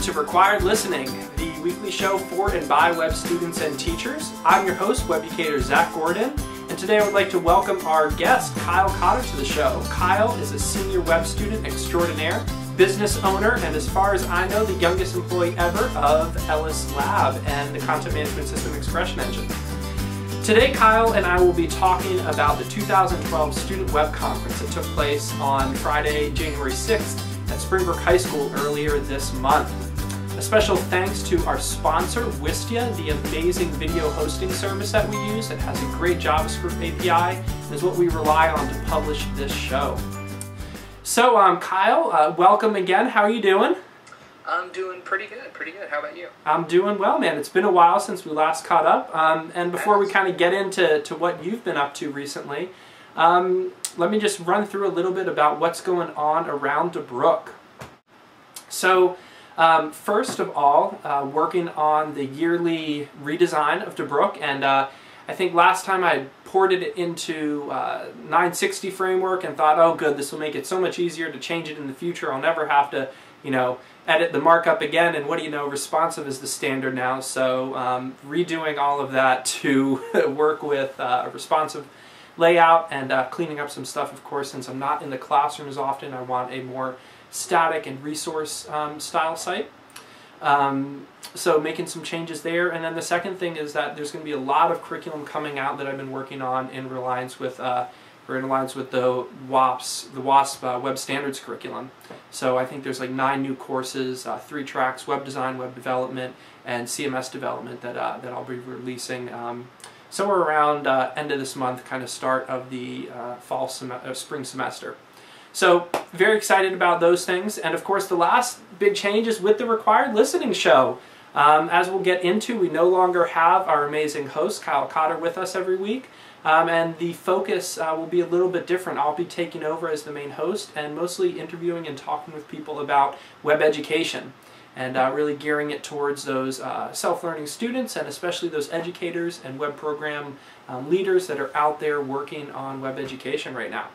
to Required Listening, the weekly show for and by web students and teachers. I'm your host, web educator Zach Gordon, and today I would like to welcome our guest, Kyle Cotter, to the show. Kyle is a senior web student extraordinaire, business owner, and as far as I know, the youngest employee ever of Ellis Lab and the content management system Expression Engine. Today, Kyle and I will be talking about the 2012 Student Web Conference that took place on Friday, January 6th at Springbrook High School earlier this month. A special thanks to our sponsor, Wistia, the amazing video hosting service that we use. It has a great JavaScript API and is what we rely on to publish this show. So, Kyle, welcome again. How are you doing? I'm doing pretty good, pretty good. How about you? I'm doing well, man. It's been a while since we last caught up. And before we kind of get into what you've been up to recently, let me just run through a little bit about what's going on around DeBrook. So, first of all, working on the yearly redesign of DeBrook, and I think last time I ported it into 960 framework and thought, oh good, this will make it so much easier to change it in the future. I'll never have to, edit the markup again, and what do you know, responsive is the standard now, so redoing all of that to work with a responsive layout and cleaning up some stuff, of course, since I'm not in the classroom as often. I want a more static and resource style site. So making some changes there, and then the second thing is that there's going to be a lot of curriculum coming out that I've been working on in reliance with the WASP Web Standards curriculum. So I think there's like 9 new courses, 3 tracks: web design, web development, and CMS development that I'll be releasing somewhere around end of this month, kind of start of the spring semester. So very excited about those things, and of course the last big change is with the Required Listening show. As we'll get into, we no longer have our amazing host Kyle Cotter with us every week. And the focus will be a little bit different. I'll be taking over as the main host and mostly interviewing and talking with people about web education and really gearing it towards those self-learning students, and especially those educators and web program leaders that are out there working on web education right now.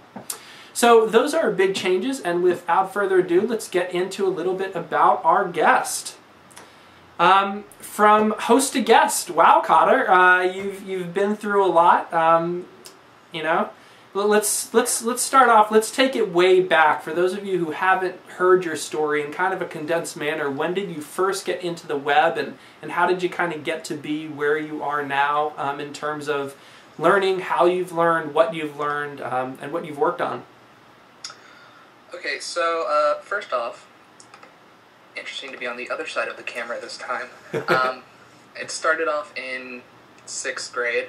So those are big changes, and without further ado, let's get into a little bit about our guest. From host to guest, wow, Cotter, you've been through a lot. Let's start off. Let's take it way back. For those of you who haven't heard your story in kind of a condensed manner, when did you first get into the web, and how did you kind of get to be where you are now in terms of learning, how you've learned, and what you've worked on? Okay, so first off, interesting to be on the other side of the camera this time. It started off in 6th grade.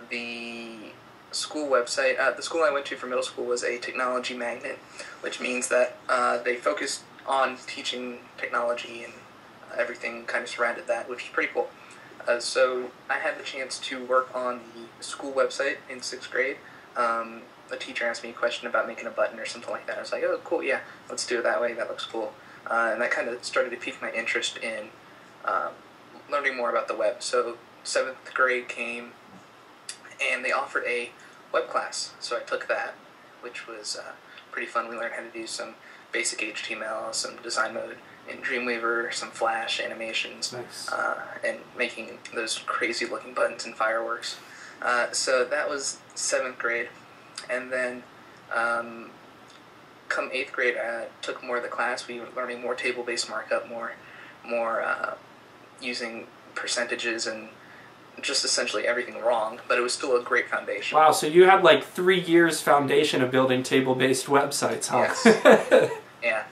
The school website, the school I went to for middle school was a technology magnet, which means that they focused on teaching technology, and everything kind of surrounded that, which is pretty cool. So I had the chance to work on the school website in 6th grade. A teacher asked me a question about making a button or something like that. I was like, oh, cool, yeah, let's do it that way. That looks cool. And that kind of started to pique my interest in learning more about the web. So 7th grade came, and they offered a web class. So I took that, which was pretty fun. We learned how to do some basic HTML, some design mode in Dreamweaver, some Flash animations, nice. And making those crazy looking buttons and fireworks. So that was 7th grade. And then come 8th grade, I took more of the class. We were learning more table-based markup, more using percentages and just essentially everything wrong, but it was still a great foundation. Wow, so you had like 3 years foundation of building table-based websites, huh? Yes. Yeah.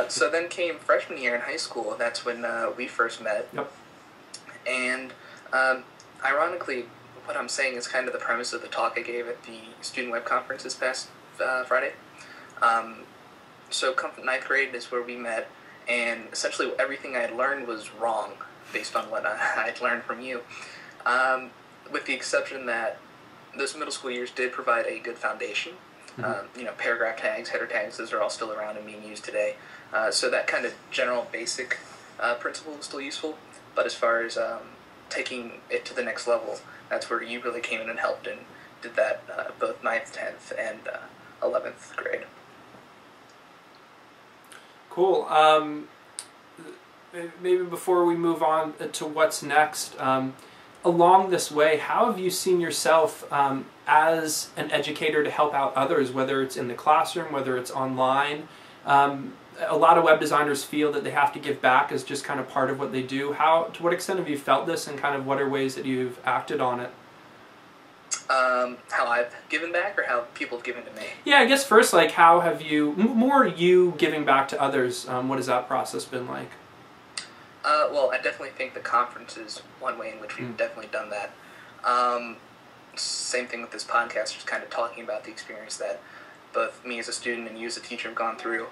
So then came freshman year in high school. That's when we first met. Yep. And ironically, what I'm saying is kind of the premise of the talk I gave at the Student Web Conference this past Friday. So come 9th grade is where we met, and essentially everything I had learned was wrong based on what I'd learned from you, with the exception that those middle school years did provide a good foundation. Paragraph tags, header tags, those are all still around and being used today. So that kind of general basic principle was still useful, but as far as taking it to the next level, that's where you really came in and helped and did that both 9th, 10th, and 11th grade. Cool. maybe before we move on to what's next, along this way, how have you seen yourself as an educator to help out others, whether it's in the classroom, whether it's online? A lot of web designers feel that they have to give back as just kind of part of what they do. To what extent have you felt this, and kind of what are ways that you've acted on it? How I've given back, or how people have given to me? Yeah, I guess first, like, how have you, more you giving back to others, what has that process been like? Well, I definitely think the conference is one way in which we've definitely done that. Same thing with this podcast, just kind of talking about the experience that both me as a student and you as a teacher have gone through,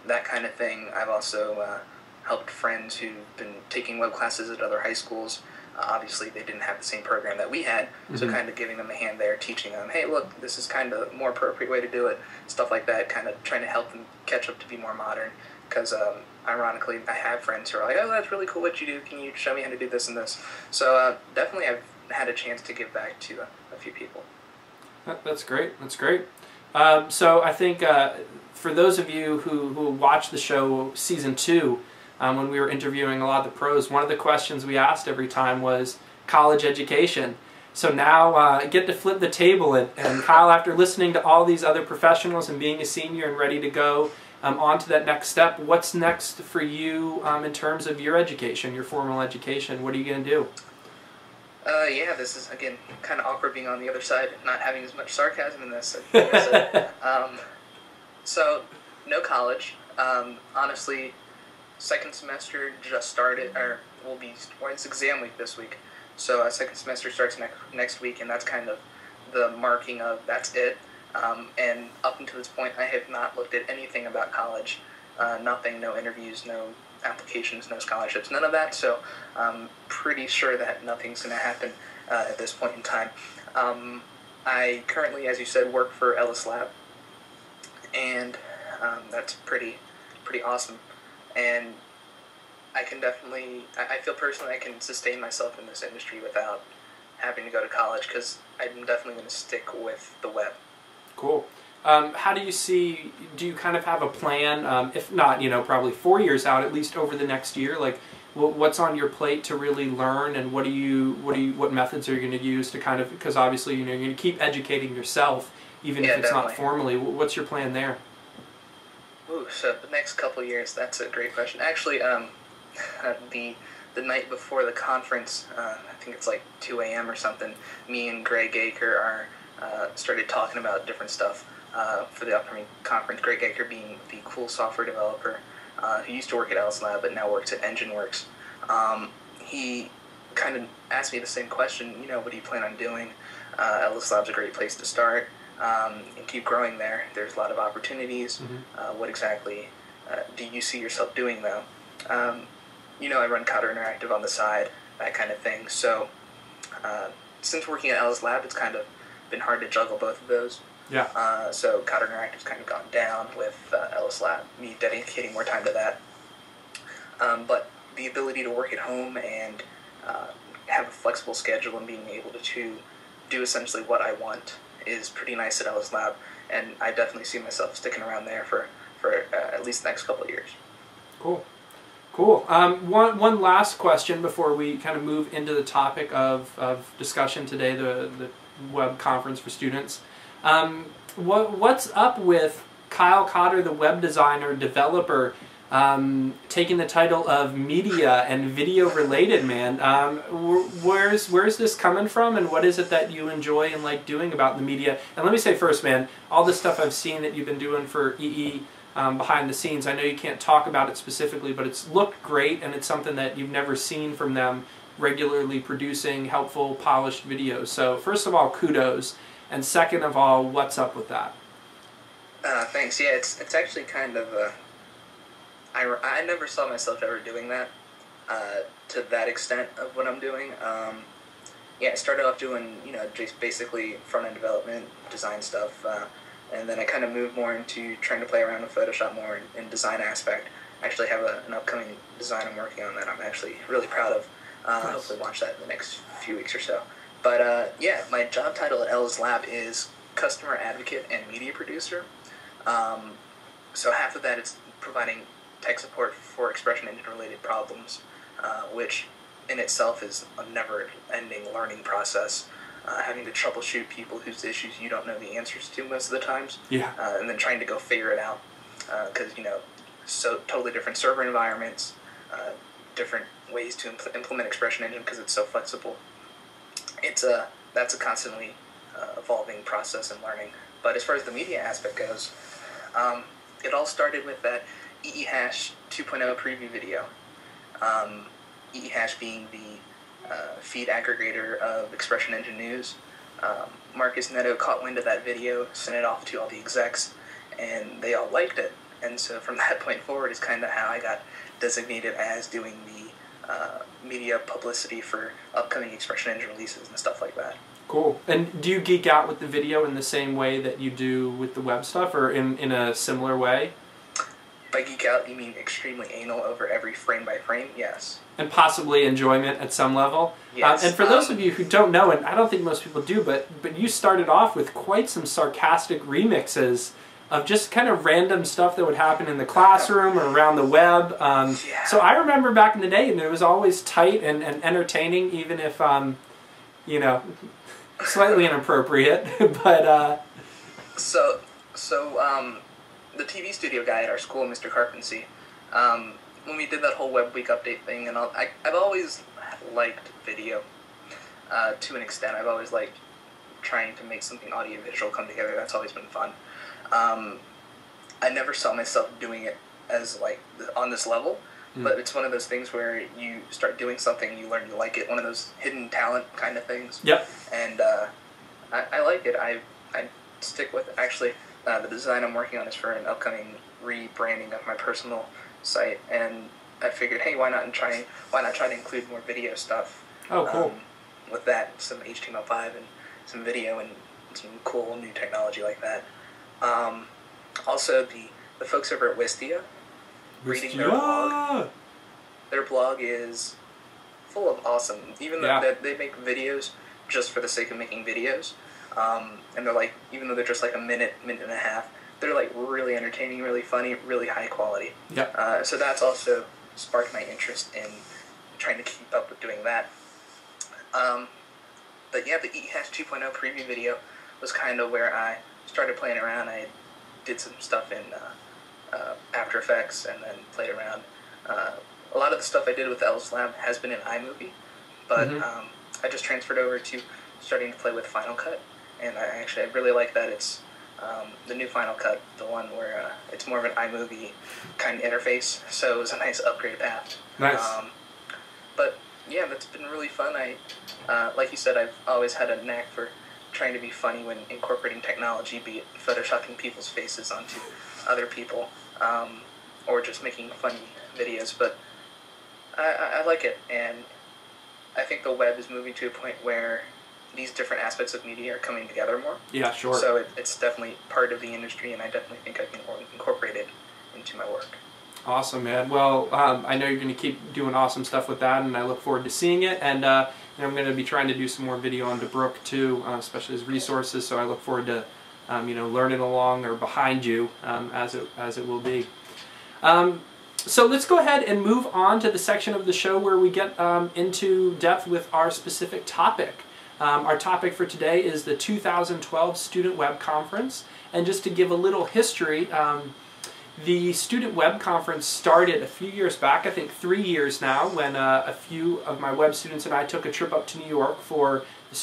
that kind of thing. I've also helped friends who've been taking web classes at other high schools. Obviously, they didn't have the same program that we had, so kind of giving them a hand there, teaching them, hey, look, this is kind of a more appropriate way to do it, stuff like that, kind of trying to help them catch up to be more modern, because ironically, I have friends who are like, oh, that's really cool what you do, can you show me how to do this and this? So definitely I've had a chance to give back to a few people. That's great, that's great. So I think for those of you who watched the show Season 2, when we were interviewing a lot of the pros, one of the questions we asked every time was college education. So now get to flip the table, and Kyle, after listening to all these other professionals and being a senior and ready to go on to that next step, what's next for you in terms of your education, your formal education? What are you going to do? Yeah, this is, again, kind of awkward being on the other side, not having as much sarcasm in this. So, no college. Honestly, second semester just started, or it's exam week this week. So second semester starts next week, and that's kind of the marking of that's it. And up until this point, I have not looked at anything about college. Nothing, no interviews, no applications, no scholarships, none of that. So I'm pretty sure that nothing's going to happen at this point in time. I currently, as you said, work for Ellis Lab, and that's pretty awesome. And I can definitely, I feel personally I can sustain myself in this industry without having to go to college, because I'm definitely going to stick with the web. Cool. How do you see, do you kind of have a plan, if not, probably 4 years out, at least over the next year, like what's on your plate to really learn, and what methods are you going to use to kind of, because obviously, you're going to keep educating yourself, even if it's definitely not formally. What's your plan there? Ooh, so the next couple years, that's a great question. Actually, the night before the conference, I think it's like 2 a.m. or something, me and Greg Aker started talking about different stuff for the upcoming conference. Greg Aker being the cool software developer who used to work at Ellis Lab but now works at EngineWorks. He kind of asked me the same question, what do you plan on doing? Ellis Lab's a great place to start. And keep growing there. There's a lot of opportunities. What exactly do you see yourself doing, though? I run Cotter Interactive on the side, that kind of thing. So since working at Ellis Lab, it's kind of been hard to juggle both of those. Yeah. So Cotter Interactive's kind of gone down with Ellis Lab, me dedicating more time to that. But the ability to work at home and have a flexible schedule and being able to do essentially what I want is pretty nice at Ellis Lab, and I definitely see myself sticking around there for at least the next couple of years. Cool. One last question before we kind of move into the topic of discussion today, the web conference for students. What's up with Kyle Cotter, the web designer, developer, taking the title of media and video related, man? Where's this coming from, and what is it that you enjoy and like doing about the media? And let me say first, man, all this stuff I've seen that you've been doing for EE behind the scenes, I know you can't talk about it specifically, but it's looked great, and it's something that you've never seen from them, regularly producing helpful, polished videos. So first of all, kudos, and second of all, what's up with that? Thanks. Yeah, it's actually kind of I never saw myself ever doing that to that extent of what I'm doing. I started off doing, just basically front-end development, design stuff, and then I kind of moved more into trying to play around with Photoshop more in design aspect. I actually have an upcoming design I'm working on that I'm actually really proud of. Hopefully launch that in the next few weeks or so. But my job title at Ellis Lab is customer advocate and media producer. So half of that is providing tech support for expression engine related problems, which in itself is a never-ending learning process. Having to troubleshoot people whose issues you don't know the answers to most of the times, Yeah. And then trying to go figure it out, because so totally different server environments, different ways to implement expression engine because it's so flexible. That's a constantly evolving process and learning. But as far as the media aspect goes, it all started with that EEHash 2.0 preview video. EEHash being the feed aggregator of expression engine news. Marcus Neto caught wind of that video, sent it off to all the execs, and they all liked it. And so from that point forward is kind of how I got designated as doing the media publicity for upcoming expression engine releases and stuff like that. Cool. And do you geek out with the video in the same way that you do with the web stuff, or in a similar way? By geek out, you mean extremely anal over every frame by frame? Yes. And possibly enjoyment at some level? Yes. And for those of you who don't know, and I don't think most people do, but you started off with quite some sarcastic remixes of just kind of random stuff that would happen in the classroom or around the web. Yeah. So I remember back in the day, and it was always tight and entertaining, even if, slightly inappropriate. But So the TV studio guy at our school, Mr. Carpensy, when we did that whole Web Week update thing, and I've always liked video to an extent. I've always liked trying to make something audio-visual come together. That's always been fun. I never saw myself doing it as on this level, but it's one of those things where you start doing something, you learn you like it. One of those hidden talent kind of things. Yep. And I like it. I stick with it. Actually. The design I'm working on is for an upcoming rebranding of my personal site, and I figured, hey, why not try to include more video stuff? Oh, cool. With that, some HTML5 and some video and some cool new technology like that. Also, the folks over at Wistia, reading their blog. Their blog is full of awesome. Even though they make videos just for the sake of making videos. And they're even though they're just a minute and a half, they're really entertaining, really funny, really high quality. Yeah. So that's also sparked my interest in trying to keep up with doing that. But yeah, the EEHash 2.0 preview video was kind of where I started playing around. I did some stuff in After Effects and then played around. A lot of the stuff I did with Ellis Lab has been in iMovie, but I just transferred over to starting to play with Final Cut. And I really like that it's the new Final Cut, the one where it's more of an iMovie kind of interface, so it was a nice upgrade path. Nice. But yeah, that's been really fun. Like you said, I've always had a knack for trying to be funny when incorporating technology, be it photoshopping people's faces onto other people, or just making funny videos. But I like it, and I think the web is moving to a point where these different aspects of media are coming together more. Yeah, sure. So it's definitely part of the industry, and I definitely think I can incorporate it into my work. Awesome, man. Well, I know you're going to keep doing awesome stuff with that, and I look forward to seeing it. And I'm going to be trying to do some more video on DeBrook too, especially as resources. So I look forward to learning along or behind you as it will be. So let's go ahead and move on to the section of the show where we get into depth with our specific topic. Our topic for today is the 2012 Student Web Conference. And just to give a little history, the Student Web Conference started a few years back, I think 3 years now, when a few of my web students and I took a trip up to New York for the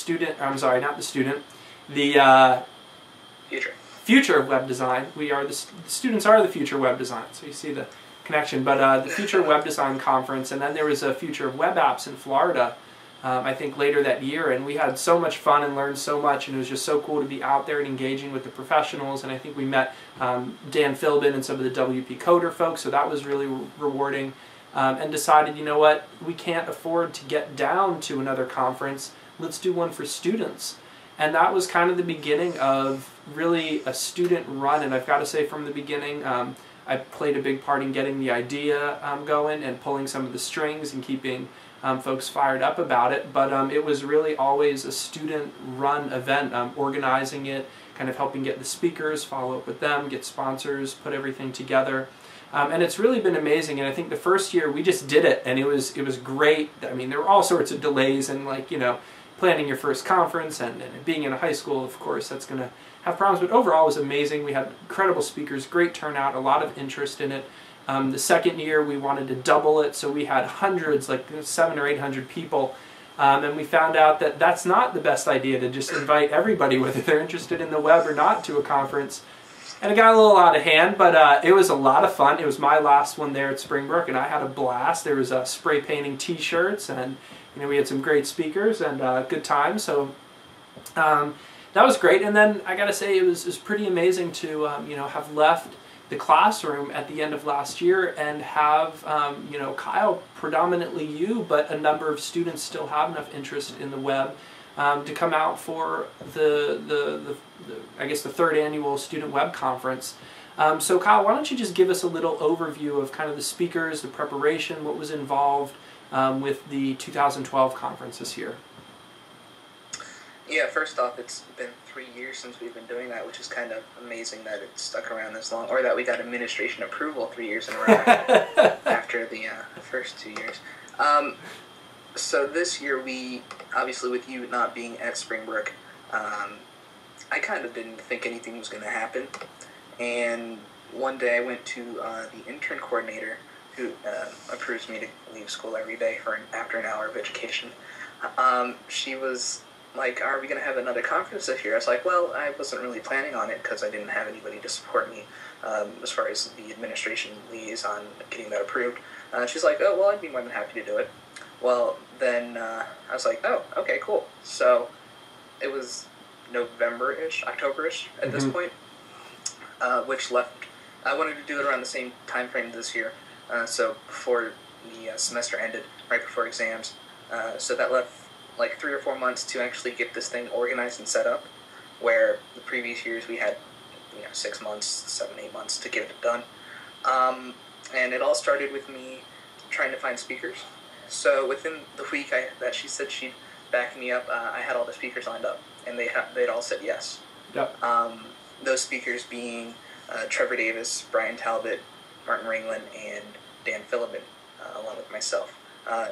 future of web design. The students are the future web design, so you see the connection. But the Future Web Design Conference, and then there was a Future of Web Apps in Florida, I think later that year, and we had so much fun and learned so much, and it was just so cool to be out there and engaging with the professionals. And I think we met Dan Philbin and some of the WP Cotter folks, so that was really rewarding, and decided, you know what, we can't afford to get down to another conference, let's do one for students. And that was kind of the beginning of really a student run, and I've got to say from the beginning, I played a big part in getting the idea going and pulling some of the strings and keeping folks fired up about it, but it was really always a student-run event, organizing it, kind of helping get the speakers, follow up with them, get sponsors, put everything together. And it's really been amazing. And I think the first year we just did it, and it was great. I mean, there were all sorts of delays, and like, you know, planning your first conference and being in a high school, of course, that's going to have problems. But overall, it was amazing. We had incredible speakers, great turnout, a lot of interest in it. The second year, we wanted to double it, so we had hundreds, like 700 or 800 people. And we found out that that's not the best idea, to just invite everybody, whether they're interested in the web or not, to a conference. And it got a little out of hand, but it was a lot of fun. It was my last one there at Springbrook, and I had a blast. There was spray painting T-shirts, and you know, we had some great speakers and good time. So that was great. And then I got to say, it was pretty amazing to you know, have left the classroom at the end of last year and have you know, Kyle, predominantly you, but a number of students still have enough interest in the web to come out for the I guess the third annual Student Web Conference. So Kyle, why don't you just give us a little overview of kind of the speakers, the preparation, what was involved with the 2012 conference this year? Yeah, first off, it's been 3 years since we've been doing that, which is kind of amazing that it stuck around this long, or that we got administration approval 3 years in a row after the first 2 years. So this year, we, obviously with you not being at Springbrook, I kind of didn't think anything was going to happen. And one day I went to the intern coordinator, who approves me to leave school every day for after an hour of education. She was like, "Are we going to have another conference this year?" I was like, "Well, I wasn't really planning on it because I didn't have anybody to support me as far as the administration liaison getting that approved." She's like, "Oh, well, I'd be more than happy to do it." Well, then I was like, "Oh, okay, cool." So it was November-ish, October-ish at this point, which left, I wanted to do it around the same time frame this year, so before the semester ended, right before exams. So that left like 3 or 4 months to actually get this thing organized and set up, where the previous years we had, you know, 6 months, 7, 8 months to get it done. And it all started with me trying to find speakers. So within the week that she said she'd back me up, I had all the speakers lined up, and they'd all said yes. Yep. Those speakers being Trevor Davis, Brian Talbot, Martin Ringland, and Dan Philibin, along with myself.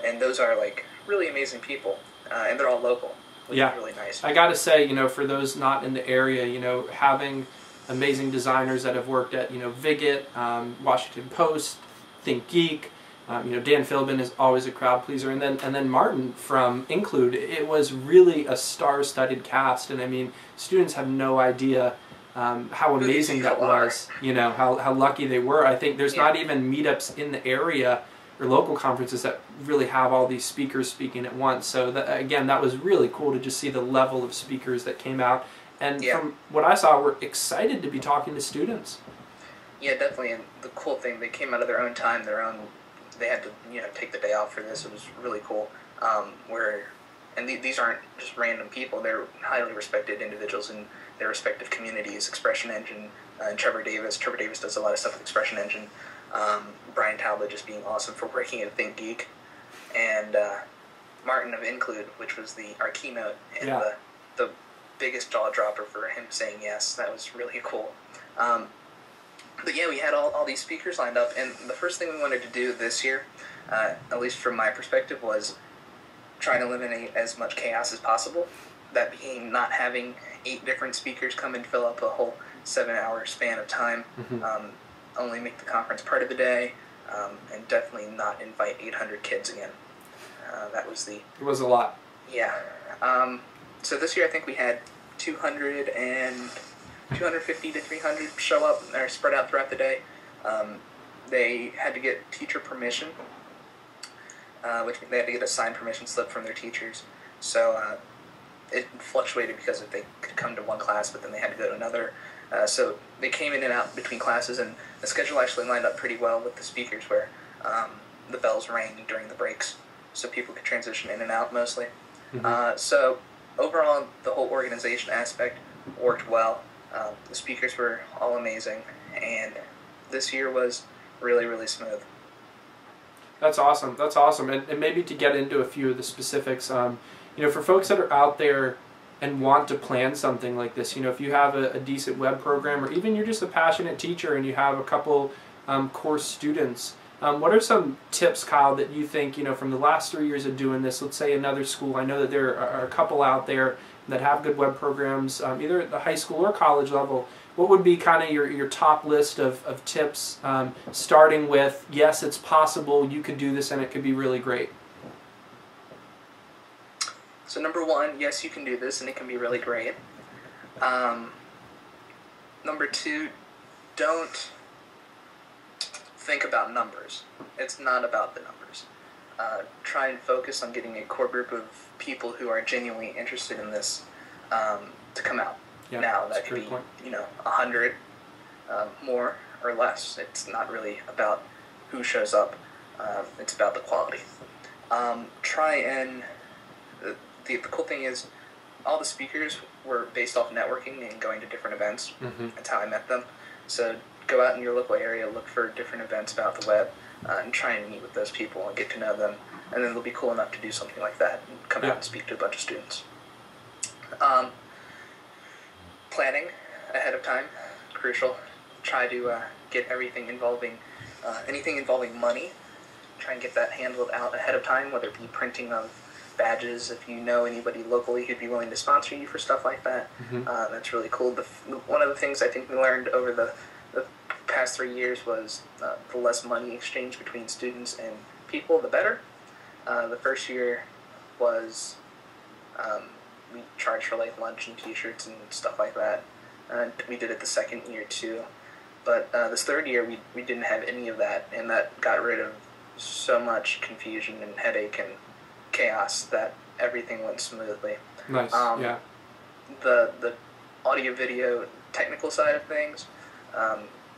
And those are like really amazing people, and they're all local, which is really nice. I gotta say, you know, for those not in the area, you know, having amazing designers that have worked at, you know, Viget, Washington Post, Think Geek, you know, Dan Philbin is always a crowd pleaser, and then Martin from Include. It was really a star-studded cast, and I mean, students have no idea how amazing that was. You know, how lucky they were. I think there's not even meetups in the area or local conferences that really have all these speakers speaking at once. So that, again, that was really cool to just see the level of speakers that came out, and from what I saw, we're excited to be talking to students. Yeah, definitely. And the cool thing, they came out of their own time, they had to, you know, take the day off for this. It was really cool. These aren't just random people. They're highly respected individuals in their respective communities. Expression Engine, and Trevor Davis. Trevor Davis does a lot of stuff with Expression Engine. Brian Talbot just being awesome for working at Think Geek. And Martin of Include, which was our keynote, and the biggest jaw dropper for him saying yes. That was really cool. But yeah, we had all these speakers lined up, and the first thing we wanted to do this year, at least from my perspective, was try to eliminate as much chaos as possible. That being not having 8 different speakers come and fill up a whole 7-hour span of time. Only make the conference part of the day, and definitely not invite 800 kids again. That was It was a lot. Yeah. So this year I think we had 250 to 300 show up. They're spread out throughout the day. They had to get teacher permission, which they had to get a signed permission slip from their teachers. So it fluctuated because if they could come to one class, but then they had to go to another. So they came in and out between classes, and the schedule actually lined up pretty well with the speakers, where the bells rang during the breaks, so people could transition in and out mostly. So overall, the whole organization aspect worked well. The speakers were all amazing, and this year was really, really smooth. That's awesome. That's awesome. And maybe to get into a few of the specifics, you know, for folks that are out there and want to plan something like this, you know, if you have a decent web program, or even you're just a passionate teacher and you have a couple course students. What are some tips, Kyle, that you think, from the last 3 years of doing this, let's say another school, I know that there are a couple out there that have good web programs, either at the high school or college level. What would be kind of your top list of tips, starting with, yes, it's possible, you could do this and it could be really great? So number one, yes, you can do this and it can be really great. Number two, don't think about numbers. It's not about the numbers. Try and focus on getting a core group of people who are genuinely interested in this to come out. Yeah, now that could be 100 more or less. It's not really about who shows up. It's about the quality. Try and the cool thing is all the speakers were based off networking and going to different events. That's how I met them. So go out in your local area, look for different events about the web, and try and meet with those people and get to know them. And then they'll be cool enough to do something like that and come out and speak to a bunch of students. Planning ahead of time, crucial. Try to get everything involving, anything involving money. Try and get that handled out ahead of time, whether it be printing of badges, if you know anybody locally who'd be willing to sponsor you for stuff like that. That's really cool. One of the things I think we learned over the past 3 years was the less money exchange between students and people, the better. The first year was we charged for like lunch and t-shirts and stuff like that. We did it the second year too. But this third year we didn't have any of that, and that got rid of so much confusion and headache and chaos that everything went smoothly. Nice. Yeah. The audio video technical side of things,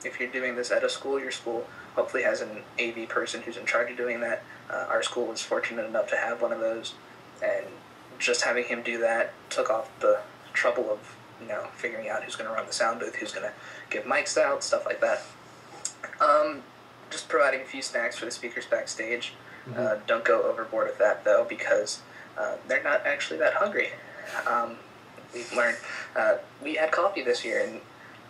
if you're doing this at a school, your school hopefully has an AV person who's in charge of doing that. Our school was fortunate enough to have one of those, and just having him do that took off the trouble of figuring out who's going to run the sound booth, who's going to give mics out, stuff like that. Just providing a few snacks for the speakers backstage. Don't go overboard with that though, because they're not actually that hungry. We've learned. We had coffee this year, and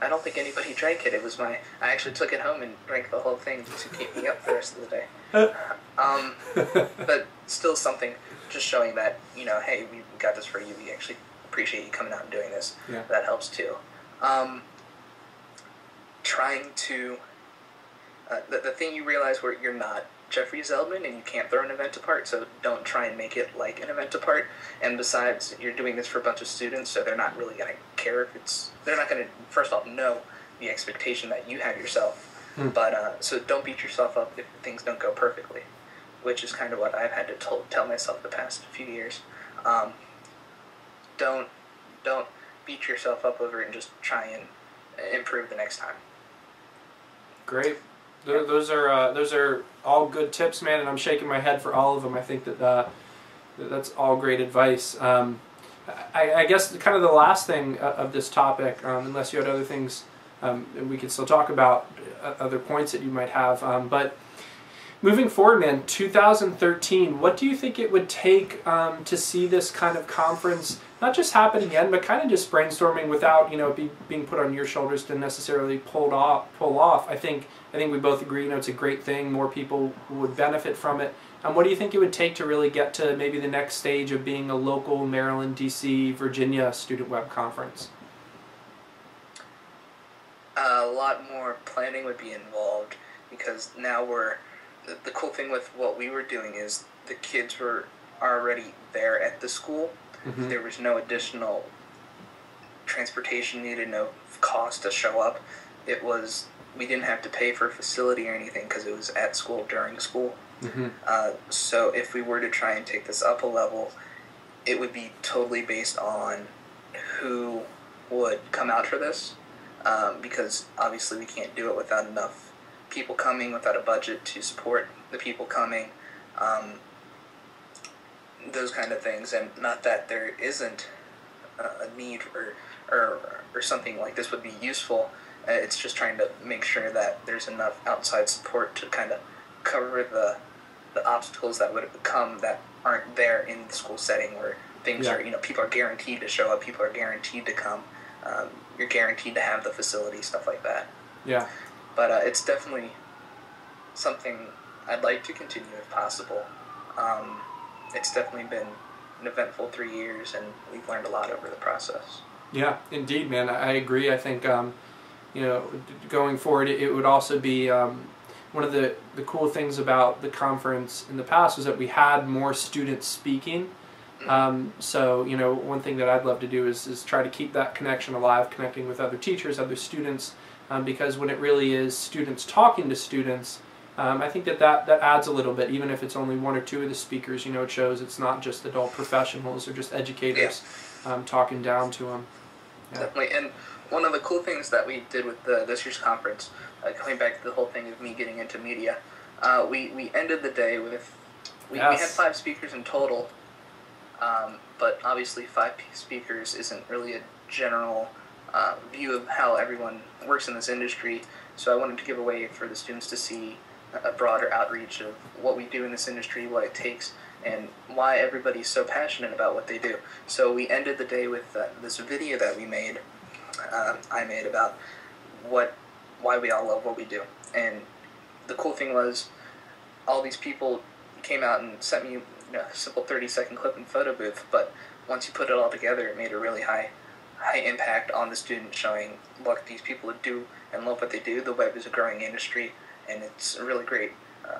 I don't think anybody drank it. I actually took it home and drank the whole thing to keep me up the rest of the day. But still something, just showing that, hey, we got this for you. We actually appreciate you coming out and doing this. Yeah. That helps too. Trying to, the thing you realize where you're not Jeffrey Zeldman and you can't throw an event apart, so don't try and make it like an event apart. And besides, you're doing this for a bunch of students, so they're not really going to care if they're not going to, first off, know the expectation that you have yourself. But, so don't beat yourself up if things don't go perfectly, which is kind of what I've had to tell myself the past few years. Don't beat yourself up over it, and just try and improve the next time. Great. Those are all good tips, man, and I'm shaking my head for all of them. I think that that's all great advice. I guess kind of the last thing of this topic, unless you had other things, and we could still talk about other points that you might have, but moving forward, man, 2013, what do you think it would take to see this kind of conference not just happen again, but kind of just brainstorming without being put on your shoulders to necessarily pull off? I think we both agree, it's a great thing. More people would benefit from it. What do you think it would take to really get to maybe the next stage of being a local Maryland, D.C., Virginia student web conference? A lot more planning would be involved, because now the cool thing with what we were doing is the kids were already there at the school. There was no additional transportation needed, no cost to show up. We didn't have to pay for a facility or anything because it was at school during school. So if we were to try and take this up a level, it would be totally based on who would come out for this, because obviously we can't do it without enough people coming, without a budget to support the people coming, those kind of things. And not that there isn't a need or something like this would be useful. It's just trying to make sure that there's enough outside support to kind of cover the obstacles that would come that aren't there in the school setting, where things are, people are guaranteed to show up, people are guaranteed to come, you're guaranteed to have the facility, stuff like that. Yeah. But it's definitely something I'd like to continue if possible. It's definitely been an eventful 3 years, and we've learned a lot over the process. Yeah, indeed, man. I agree. I think, you know, going forward, it would also be one of the cool things about the conference in the past was that we had more students speaking. So, you know, one thing that I'd love to do is try to keep that connection alive, connecting with other teachers, other students, because when it really is students talking to students, I think that adds a little bit, even if it's only one or two of the speakers. You know, it shows it's not just adult professionals or just educators talking down to them. Yeah. Definitely, and one of the cool things that we did with this year's conference, coming back to the whole thing of me getting into media, we ended the day with, we had 5 speakers in total, but obviously 5 speakers isn't really a general view of how everyone works in this industry, so I wanted to give a way for the students to see a broader outreach of what we do in this industry, what it takes, and why everybody's so passionate about what they do. So we ended the day with this video that we made, I made, about why we all love what we do. And the cool thing was, all these people came out and sent me a simple 30-second clip in photo booth, but once you put it all together, it made a really high impact on the student, showing, look, these people do and love what they do. The web is a growing industry, and it's a really great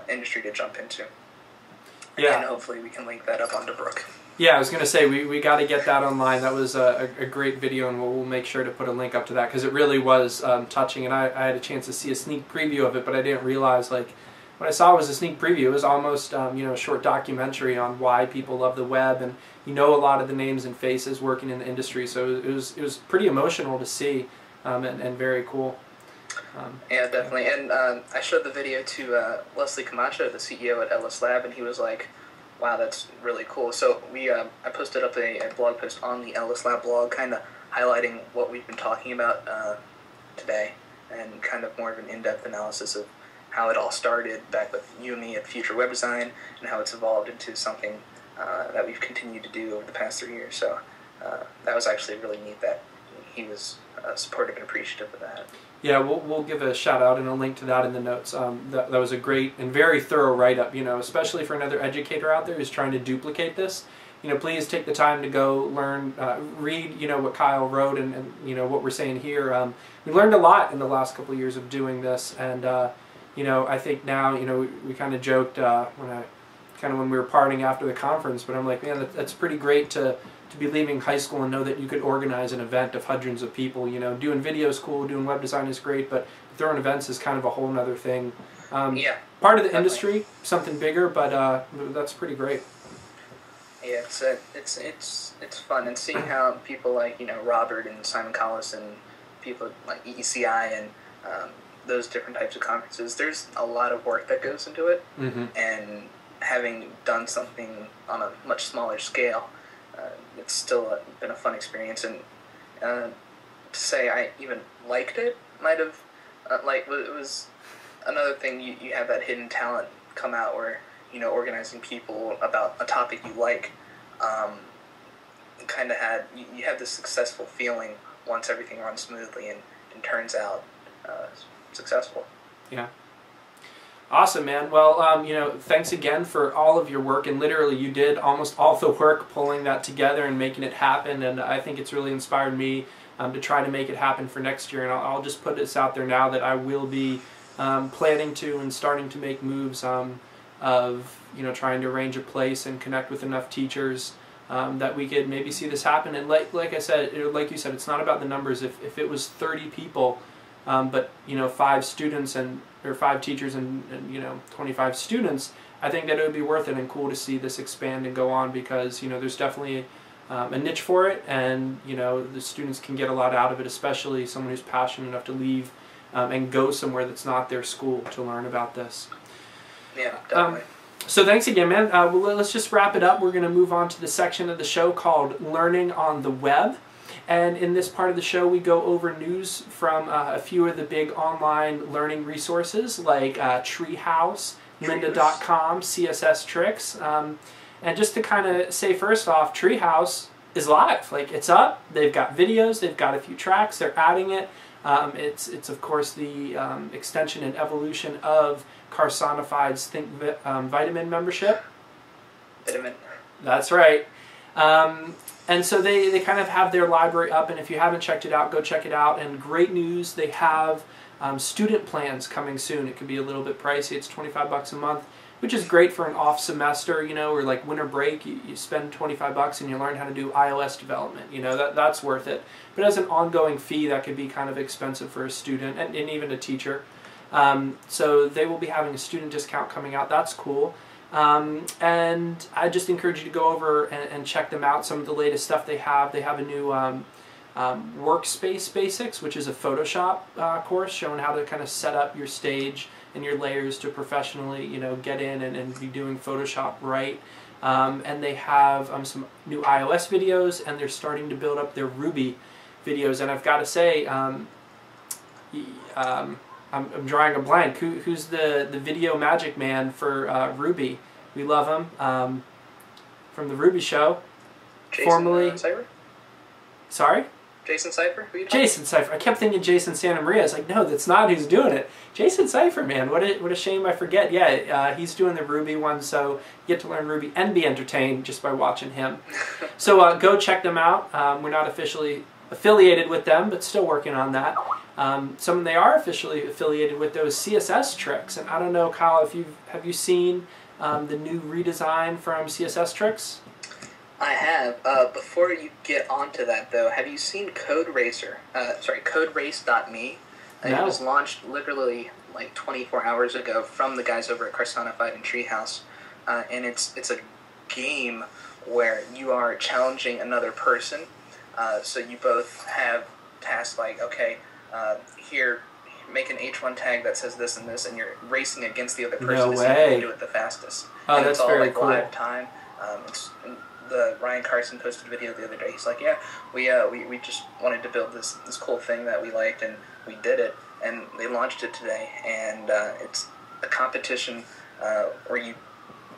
industry to jump into. Yeah. And hopefully we can link that up onto Brook. Yeah, I was going to say, we got to get that online. That was a great video, and we'll make sure to put a link up to that, because it really was touching, and I had a chance to see a sneak preview of it, but I didn't realize, like, what I saw was a sneak preview. It was almost, you know, a short documentary on why people love the web, and you know a lot of the names and faces working in the industry, so it was pretty emotional to see, and very cool. Yeah, definitely. And I showed the video to Leslie Camacho, the CEO at Ellis Lab, and he was like, wow, that's really cool. So I posted up a blog post on the Ellis Lab blog, kind of highlighting what we've been talking about today, and kind of more of an in-depth analysis of how it all started back with you and me at Future Web Design, and how it's evolved into something that we've continued to do over the past 3 years. So that was actually really neat that he was supportive and appreciative of that. Yeah, we'll give a shout out and a link to that in the notes. That was a great and very thorough write-up, you know, especially for another educator out there who's trying to duplicate this. You know, please take the time to go learn, read, you know, what Kyle wrote, and you know, what we're saying here. We learned a lot in the last couple of years of doing this, and you know, I think now, you know, we kind of joked when we were partying after the conference, but I'm like, man, that's pretty great to be leaving high school and know that you could organize an event of hundreds of people. You know, doing video is cool, doing web design is great, but throwing events is kind of a whole nother thing. Yeah, part of the industry, something bigger, but that's pretty great. Yeah, it's fun, and seeing how people like, you know, Robert and Simon Collis and people like EECI and those different types of conferences, there's a lot of work that goes into it, and having done something on a much smaller scale, it's still been a fun experience. And to say I even liked it might have, it was another thing. You have that hidden talent come out where, you know, organizing people about a topic you like, kind of you have this successful feeling once everything runs smoothly and turns out successful. Yeah. Awesome, man. Well, you know, thanks again for all of your work, and literally you did almost all the work pulling that together and making it happen, and I think it's really inspired me to try to make it happen for next year, and I'll just put this out there now that I will be planning to and starting to make moves of, you know, trying to arrange a place and connect with enough teachers that we could maybe see this happen. And like I said, like you said, it's not about the numbers. If it was 30 people, but you know, 5 students or 5 teachers and you know, 25 students, I think that it would be worth it and cool to see this expand and go on, because you know, there's definitely a niche for it, and you know, the students can get a lot out of it, especially someone who's passionate enough to leave and go somewhere that's not their school to learn about this. Yeah, definitely. So thanks again, man. Well, let's just wrap it up. We're going to move on to the section of the show called Learning on the Web. And in this part of the show, we go over news from a few of the big online learning resources like Treehouse, lynda.com, CSS Tricks. And just to kind of say first off, Treehouse is live. Like, it's up. They've got videos. They've got a few tracks. They're adding it. It's of course the extension and evolution of Carsonified's Think Vitamin membership. Vitamin. That's right. And so they kind of have their library up, and if you haven't checked it out, go check it out. And great news, they have student plans coming soon. It could be a little bit pricey. It's $25 a month, which is great for an off semester, you know, or like winter break. You spend $25 and you learn how to do iOS development. You know, that's worth it. But as an ongoing fee, that could be kind of expensive for a student and even a teacher. So they will be having a student discount coming out. That's cool. And I just encourage you to go over and check them out. Some of the latest stuff they have. They have a new Workspace Basics, which is a Photoshop course showing how to kind of set up your stage and your layers to professionally, you know, get in and be doing Photoshop right. And they have some new iOS videos, and they're starting to build up their Ruby videos. And I've got to say, I'm drawing a blank. Who's the video magic man for Ruby? We love him from the Ruby Show. Jason Formerly, Cipher? Sorry? Jason Cipher? Who are you talking Jason Cipher. I kept thinking Jason Santa Maria. It's like, no, that's not who's doing it. Jason Cipher, man. What a shame I forget. Yeah, he's doing the Ruby one, so you get to learn Ruby and be entertained just by watching him. So go check them out. We're not officially affiliated with them, but still working on that. Some they are officially affiliated with those CSS tricks, and I don't know, Kyle, if have you seen the new redesign from CSS tricks? I have. Before you get onto that, though, have you seen CodeRacer? CodeRace.me. No. It was launched literally like 24 hours ago from the guys over at Carsonified and Treehouse, and it's a game where you are challenging another person. So you both have tasks like, okay, here, make an H1 tag that says this and this, and you're racing against the other person to see who can do it the fastest. Oh, and that's it's all very like cool. live time. The Ryan Carson posted a video the other day. He's like, yeah, we just wanted to build this cool thing that we liked, and we did it, and they launched it today, and it's a competition where you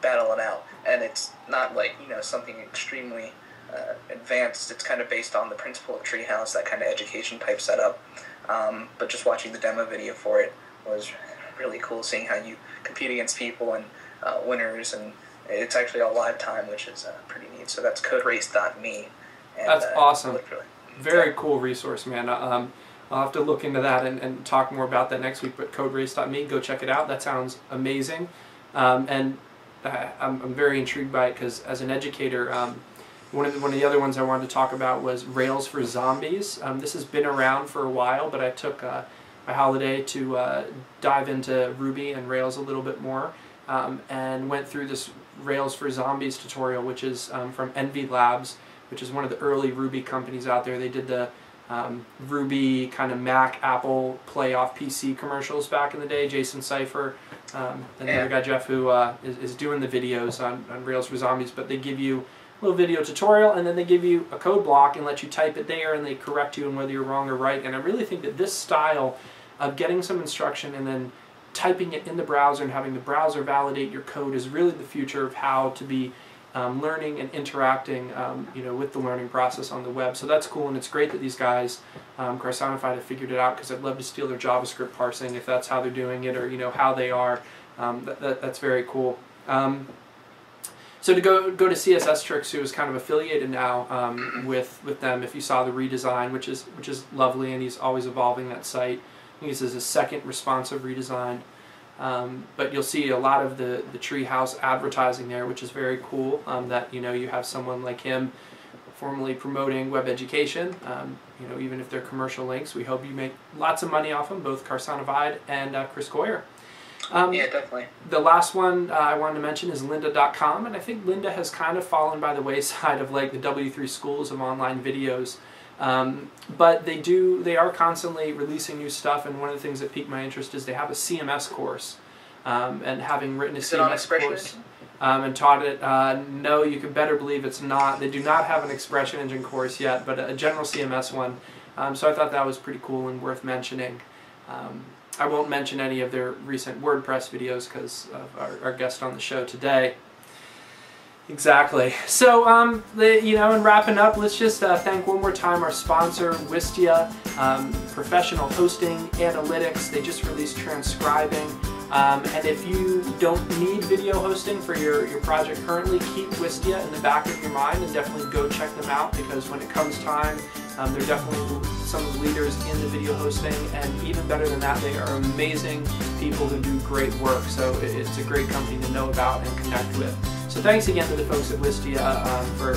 battle it out, and it's not like, you know, something extremely advanced. It's kind of based on the principle of Treehouse, that kind of education type setup. But just watching the demo video for it was really cool, seeing how you compete against people and winners, and it's actually all live time, which is pretty neat. So that's CodeRace.me. That's awesome. Really, Very cool resource, man. I'll have to look into that and talk more about that next week, but CodeRace.me, go check it out. That sounds amazing. And I'm very intrigued by it because as an educator, one of the other ones I wanted to talk about was Rails for Zombies. This has been around for a while, but I took my holiday to dive into Ruby and Rails a little bit more, and went through this Rails for Zombies tutorial, which is from Envy Labs, which is one of the early Ruby companies out there. They did the Ruby kind of Mac, Apple play off PC commercials back in the day. Jason Cipher, and the other guy Jeff, who is doing the videos on Rails for Zombies, but they give you little video tutorial, and then they give you a code block and let you type it there, and they correct you on whether you're wrong or right. And I really think that this style of getting some instruction and then typing it in the browser and having the browser validate your code is really the future of how to be learning and interacting, you know, with the learning process on the web. So that's cool, and it's great that these guys, Carsonified, have figured it out, because I'd love to steal their JavaScript parsing if that's how they're doing it, or, you know, how they are. That's very cool. So to go to CSS Tricks, who is kind of affiliated now with them. If you saw the redesign, which is lovely, and he's always evolving that site. I think this is his second responsive redesign. But you'll see a lot of the Treehouse advertising there, which is very cool. That, you know, you have someone like him formally promoting web education. You know, even if they're commercial links, we hope you make lots of money off them, both Carsonified and Chris Coyer. Yeah, definitely. The last one I wanted to mention is lynda.com, and I think Lynda has kind of fallen by the wayside of like the W3 schools of online videos. But they are constantly releasing new stuff, and one of the things that piqued my interest is they have a CMS course, and having written a CMS course and taught it. No, you can better believe it's not. They do not have an expression engine course yet, but a general CMS one. So I thought that was pretty cool and worth mentioning. I won't mention any of their recent WordPress videos because of our guest on the show today. Exactly. So, in wrapping up, let's just thank one more time our sponsor, Wistia, professional hosting, analytics. They just released transcribing. And if you don't need video hosting for your project currently, keep Wistia in the back of your mind and definitely go check them out, because when it comes time, they're definitely some of the leaders in the video hosting, and even better than that, they are amazing people who do great work. So it's a great company to know about and connect with. So thanks again to the folks at Wistia for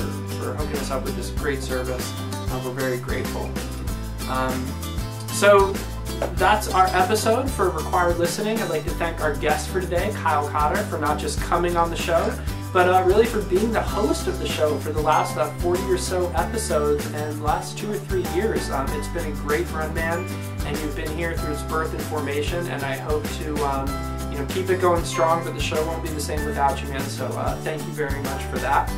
hooking us up with this great service. We're very grateful. So that's our episode for Required Listening. I'd like to thank our guest for today, Kyle Cotter, for not just coming on the show, but really for being the host of the show for the last 40 or so episodes and the last 2 or 3 years. It's been a great run, man, and you've been here through its birth and formation, and I hope to keep it going strong, but the show won't be the same without you, man. So thank you very much for that.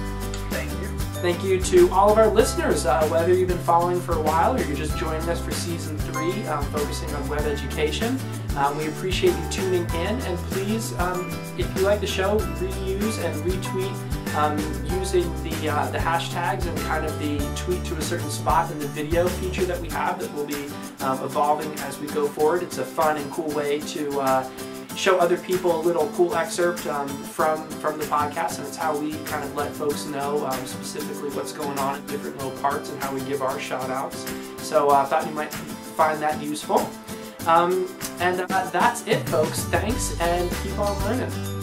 Thank you. Thank you to all of our listeners, whether you've been following for a while or you're just joining us for Season 3, focusing on web education. We appreciate you tuning in, and please, if you like the show, reuse and retweet using the hashtags and kind of the tweet to a certain spot in the video feature that we have that will be evolving as we go forward. It's a fun and cool way to show other people a little cool excerpt from the podcast, and it's how we kind of let folks know specifically what's going on in different little parts and how we give our shout outs. So I thought you might find that useful. And that's it, folks. Thanks, and keep on learning.